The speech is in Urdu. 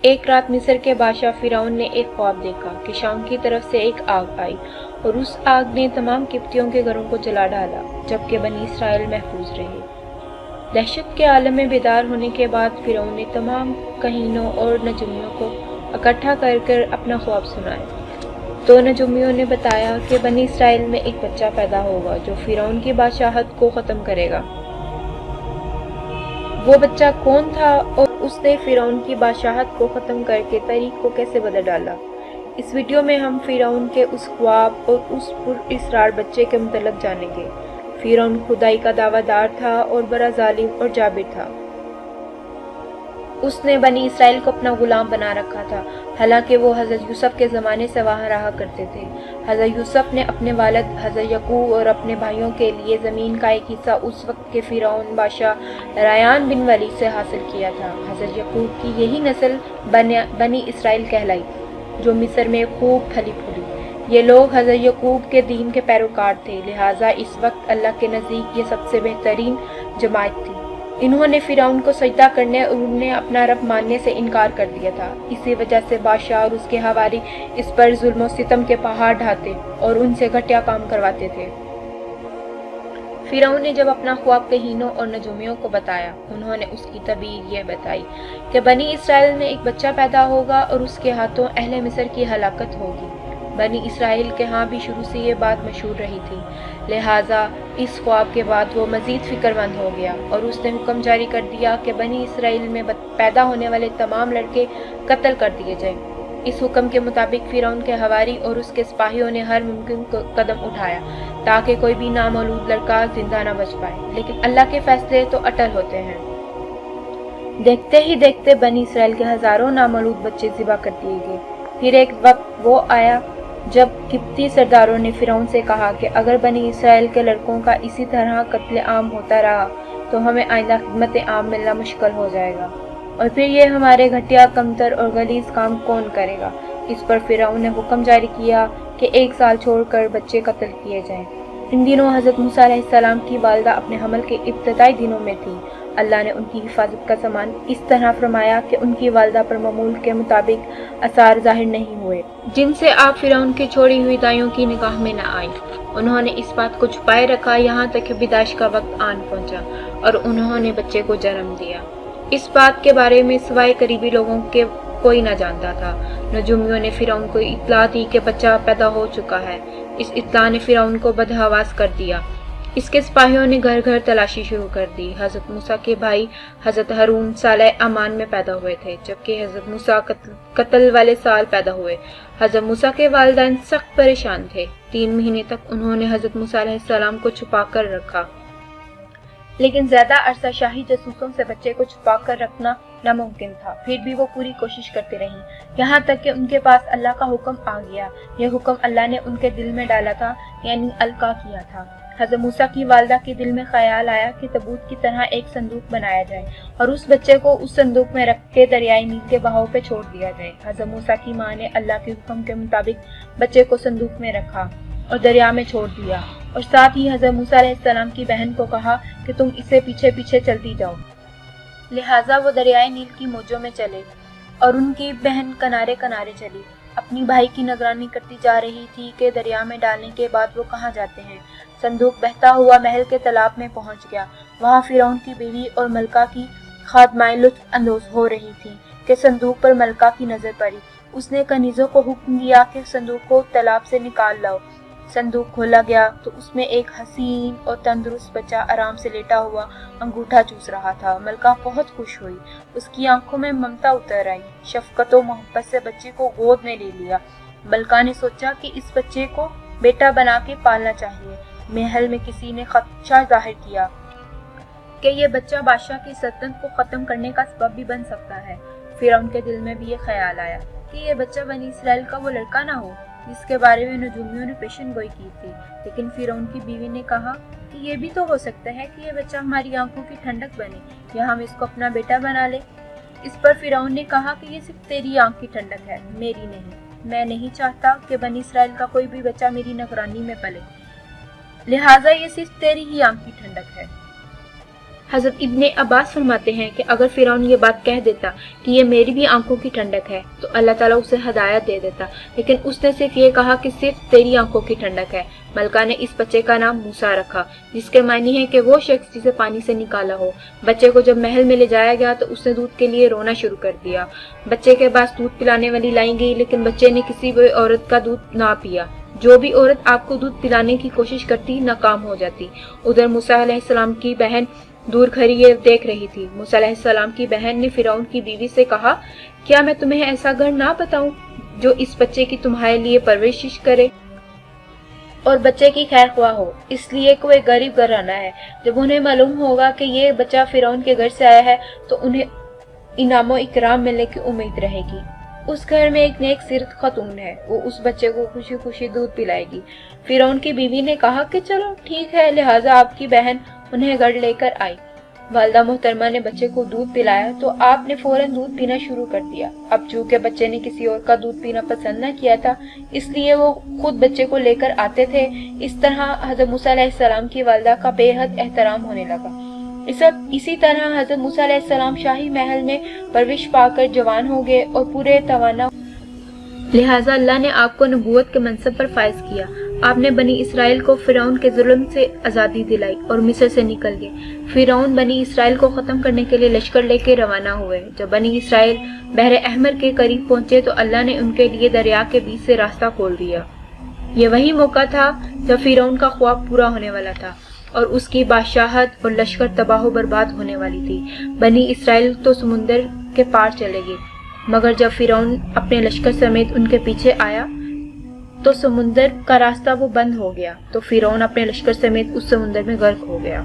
ایک رات مصر کے بادشاہ فرعون نے ایک خواب دیکھا کہ شام کی طرف سے ایک آگ آئی اور اس آگ نے تمام قبطیوں کے گھروں کو جلا ڈالا، جبکہ بنی اسرائیل محفوظ رہے۔ دہشت کے عالم میں بیدار ہونے کے بعد فرعون نے تمام کہینوں اور نجومیوں کو اکٹھا کر اپنا خواب سنایا۔ تو نجومیوں نے بتایا کہ بنی اسرائیل میں ایک بچہ پیدا ہوگا جو فرعون کی بادشاہت کو ختم کرے گا۔ وہ بچہ کون تھا اور اس نے فرعون کی بادشاہت کو ختم کر کے تاریخ کو کیسے بدل ڈالا؟ اس ویڈیو میں ہم فرعون کے اس خواب اور اس پر اسرار بچے کے متعلق جانیں گے۔ فرعون خدائی کا دعویٰ دار تھا اور بڑا ظالم اور جابر تھا۔ اس نے بنی اسرائیل کو اپنا غلام بنا رکھا تھا، حالانکہ وہ حضرت یوسف کے زمانے سے وہاں رہا کرتے تھے۔ حضرت یوسف نے اپنے والد حضرت یعقوب اور اپنے بھائیوں کے لیے زمین کا ایک حصہ اس وقت کے فرعون بادشاہ ریان بن ولید سے حاصل کیا تھا۔ حضرت یعقوب کی یہی نسل بنی اسرائیل کہلائی، جو مصر میں خوب پھلی پھولی۔ یہ لوگ حضرت یعقوب کے دین کے پیروکار تھے، لہٰذا اس وقت اللہ کے نزدیک یہ سب سے بہترین جماعت تھی۔ انہوں نے فرعون کو سجدہ کرنے اور انہیں اپنا رب ماننے سے انکار کر دیا تھا۔ اسی وجہ سے بادشاہ اور اس کے حواری اس پر ظلم و ستم کے پہاڑ ڈھاتے اور ان سے گھٹیا کام کرواتے تھے۔ فرعون نے جب اپنا خواب کہینوں اور نجومیوں کو بتایا، انہوں نے اس کی تعبیر یہ بتائی کہ بنی اسرائیل میں ایک بچہ پیدا ہوگا اور اس کے ہاتھوں اہل مصر کی ہلاکت ہوگی۔ بنی اسرائیل کے ہاں بھی شروع سے یہ بات مشہور رہی تھی، لہٰذا اس خواب کے بعد وہ مزید فکر مند ہو گیا اور اس نے حکم جاری کر دیا کہ بنی اسرائیل میں پیدا ہونے والے تمام لڑکے قتل کر دیے جائیں۔ اس حکم کے مطابق فرعون کے حواری اور اس کے سپاہیوں نے ہر ممکن قدم اٹھایا تاکہ کوئی بھی نامولود لڑکا زندہ نہ بچ پائے، لیکن اللہ کے فیصلے تو اٹل ہوتے ہیں۔ دیکھتے ہی دیکھتے بنی اسرائیل کے ہزاروں نامولود بچے ذبح کر دیے گئے۔ پھر ایک وقت وہ آیا جب قبطی سرداروں نے فرعون سے کہا کہ اگر بنی اسرائیل کے لڑکوں کا اسی طرح قتل عام ہوتا رہا تو ہمیں آئندہ خدمت عام ملنا مشکل ہو جائے گا، اور پھر یہ ہمارے گھٹیا، کمتر اور غلیظ کام کون کرے گا؟ اس پر فرعون نے حکم جاری کیا کہ 1 سال چھوڑ کر بچے قتل کیے جائیں۔ ان دنوں حضرت موسیٰ علیہ السلام کی والدہ اپنے حمل کے ابتدائی دنوں میں تھی۔ اللہ نے ان کی حفاظت کا سامان اس طرح فرمایا کہ ان کی والدہ پر معمول کے مطابق آثار ظاہر نہیں ہوئے، جن سے آپ فرعون کی چھوڑی ہوئی دائیوں کی نگاہ میں نہ آئیں۔ انہوں نے اس بات کو چھپائے رکھا یہاں تک کہ پیدائش کا وقت آن پہنچا اور انہوں نے بچے کو جنم دیا۔ اس بات کے بارے میں سوائے قریبی لوگوں کے کوئی نہ جانتا تھا۔ نجومیوں نے فرعون کو اطلاع دی کہ بچہ پیدا ہو چکا ہے۔ اس اطلاع نے فرعون کو بدحواس کر دیا۔ اس کے سپاہیوں نے گھر گھر تلاشی شروع کر دی۔ حضرت موسیٰ کے بھائی حضرت ہارون سالہ امان میں پیدا ہوئے تھے، جبکہ حضرت موسیٰ قتل والے سال پیدا ہوئے۔ حضرت موسیٰ کے والدین سخت پریشان تھے۔ 3 مہینے تک انہوں نے حضرت موسیٰ علیہ السلام کو چھپا کر رکھا، لیکن زیادہ عرصہ شاہی جاسوسوں سے بچے کو چھپا کر رکھنا ناممکن تھا۔ پھر بھی وہ پوری کوشش کرتے رہیں، یہاں تک کہ ان کے پاس اللہ کا حکم آ گیا۔ یہ حکم اللہ نے ان کے دل میں ڈالا تھا، یعنی القا کیا تھا۔ حضرت موسیٰ کی والدہ کے دل میں خیال آیا کہ تابوت کی طرح ایک صندوق بنایا جائے اور اس بچے کو اس صندوق میں رکھ کے دریائے نیل کے بہاؤ پہ چھوڑ دیا جائے۔ حضرت موسیٰ کی ماں نے اللہ کے حکم کے مطابق بچے کو صندوق میں رکھا اور دریا میں چھوڑ دیا، اور ساتھ ہی حضرت موسیٰ علیہ السلام کی بہن کو کہا کہ تم اسے پیچھے پیچھے چلتی جاؤ۔ لہٰذا وہ دریائے نیل کی موجوں میں چلے اور ان کی بہن کنارے کنارے چلی، اپنی بھائی کی نگرانی کرتی جا رہی تھی کہ دریا میں ڈالنے کے بعد وہ کہاں جاتے ہیں۔ صندوق بہتا ہوا محل کے تالاب میں پہنچ گیا۔ وہاں فرعون کی بیوی اور ملکہ کی خادمائیں لطف اندوز ہو رہی تھیں کہ صندوق پر ملکہ کی نظر پڑی۔ اس نے کنیزوں کو حکم دیا کہ صندوق کو تالاب سے نکال لاؤ۔ صندوق کھولا گیا تو اس میں ایک حسین اور تندرست بچہ آرام سے لیٹا ہوا انگوٹھا چوس رہا تھا۔ ملکہ بہت خوش ہوئی، اس کی آنکھوں میں ممتا اتر آئی، شفقت و محبت سے بچے کو گود میں لے لیا۔ ملکہ نے سوچا کہ اس بچے کو بیٹا بنا کے پالنا چاہیے۔ محل میں کسی نے خدشہ ظاہر کیا کہ یہ بچہ بادشاہ کی سلطنت کو ختم کرنے کا سبب بھی بن سکتا ہے۔ فرعون کے دل میں بھی یہ خیال آیا کہ یہ بچہ بنی اسرائیل کا وہ لڑکا نہ ہو جس کے بارے میں نجومیوں نے پیشن گوئی کی تھی۔ لیکن فرعون کی بیوی نے کہا کہ یہ بھی تو ہو سکتا ہے کہ یہ بچہ ہماری آنکھوں کی ٹھنڈک بنے یا ہم اس کو اپنا بیٹا بنا لیں۔ اس پر فرعون نے کہا کہ یہ صرف تیری آنکھ کی ٹھنڈک ہے، میری نہیں۔ میں نہیں چاہتا کہ بنی اسرائیل کا کوئی بھی بچہ میری نگرانی میں پلے، لہٰذا یہ صرف تیری ہی آنکھ کی ٹھنڈک ہے۔ حضرت ابن عباس فرماتے ہیں کہ اگر فرعون یہ بات کہہ دیتا کہ یہ میری بھی آنکھوں کی ٹھنڈک ہے تو اللہ تعالیٰ اسے ہدایت دے دیتا، لیکن اس نے صرف یہ کہا کہ صرف تیری آنکھوں کی ٹھنڈک ہے۔ ملکہ نے اس بچے کا نام موسیٰ رکھا، جس کے معنی ہے کہ وہ شخص جسے پانی سے نکالا ہو۔ بچے کو جب محل میں لے جایا گیا تو اس نے دودھ کے لیے رونا شروع کر دیا۔ بچے کے پاس دودھ پلانے والی لائی گئی، لیکن بچے نے کسی بھی عورت کا دودھ نہ پیا۔ جو بھی عورت آپ کو دودھ پلانے کی کوشش کرتی ناکام ہو جاتی۔ ادھر موسیٰ علیہ السلام کی بہن دور کھڑی یہ دیکھ رہی تھی۔ موسیٰ علیہ السلام کی بہن نے فرعون کی بیوی سے کہا، کیا میں تمہیں ایسا گھر نہ بتاؤں جو اس بچے کی تمہارے لیے پرورش کرے اور بچے کی خیر خواہ ہو؟ اس لیے کوئی غریب گھرانہ ہے۔ جب انہیں معلوم ہوگا کہ یہ بچہ فرعون کے گھر سے آیا ہے تو انہیں انعام و اکرام ملنے کی امید رہے گی۔ اس گھر میں ایک نیک سیرت خاتون ہے، وہ اس بچے کو خوشی خوشی دودھ پلائے گی۔ فرعون کی بیوی نے کہا کہ چلو ٹھیک ہے، لہٰذا آپ کی بہن انہیں گھر لے کر آئی۔ والدہ محترمہ نے بچے کو دودھ پلایا تو آپ نے فوراً دودھ پینا شروع کر دیا۔ اب چونکہ بچے نے کسی اور کا دودھ پینا پسند نہ کیا تھا، اس لیے وہ خود بچے کو لے کر آتے تھے۔ اس طرح حضرت موسیٰ علیہ السلام کی والدہ کا بے حد احترام ہونے لگا۔ اسی طرح حضرت موسیٰ علیہ السلام شاہی محل میں پرورش پا کر جوان ہو گئے اور پورے توانا، لہٰذا اللہ نے آپ کو نبوت کے منصب پر فائز کیا۔ آپ نے بنی اسرائیل کو فرعون کے ظلم سے آزادی دلائی اور مصر سے نکل گئے۔ فرعون بنی اسرائیل کو ختم کرنے کے لیے لشکر لے کے روانہ ہوئے۔ جب بنی اسرائیل بحر احمر کے قریب پہنچے تو اللہ نے ان کے لیے دریا کے بیچ سے راستہ کھول دیا۔ یہ وہی موقع تھا جب فرعون کا خواب پورا ہونے والا تھا اور اس کی بادشاہت اور لشکر تباہ و برباد ہونے والی تھی۔ بنی اسرائیل تو سمندر کے پار چلے گئے، مگر جب فرعون اپنے لشکر سمیت ان کے پیچھے آیا تو سمندر کا راستہ وہ بند ہو گیا، تو فرعون اپنے لشکر سمیت اس سمندر میں غرق ہو گیا۔